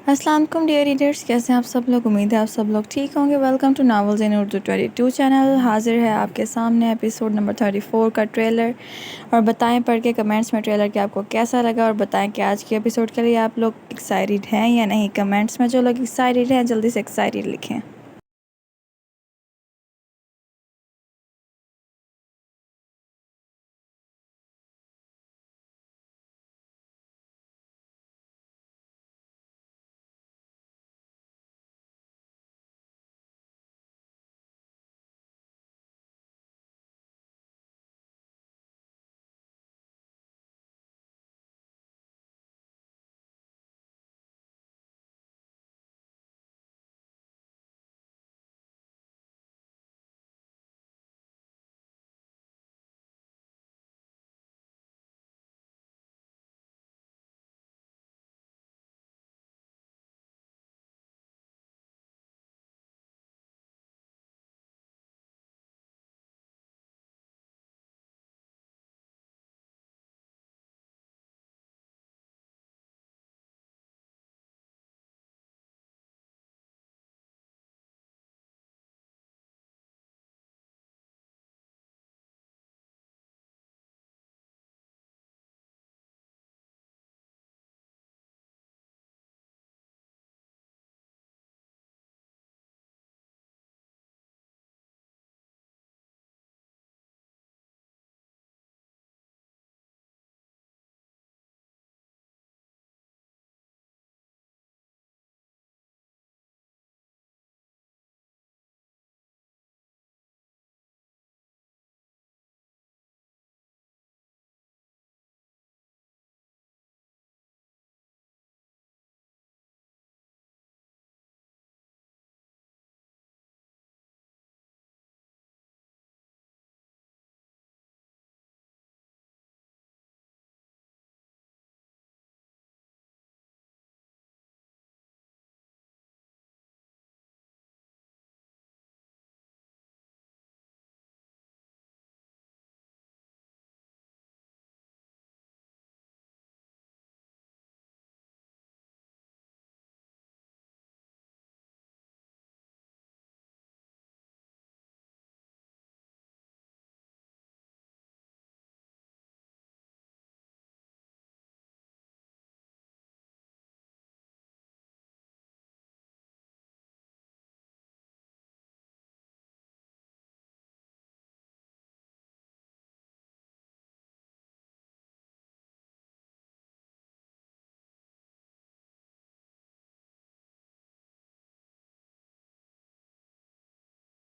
अस्सलाम वालेकुम dear readers, कैसे हैं आप सब लोग। उम्मीद है आप सब लोग ठीक होंगे। Welcome to novels in Urdu 22 channel. हाजिर है आपके सामने एपिसोड नंबर 34 का ट्रेलर। और बताएं पढ़ के कमेंट्स में ट्रेलर के आपको कैसा लगा, और बताएं कि आज के एपिसोड के लिए आप लोग एक्साइटेड हैं या नहीं। कमेंट्स में जो लोग एक्साइटेड हैं जल्दी से एक्साइटेड लिखें।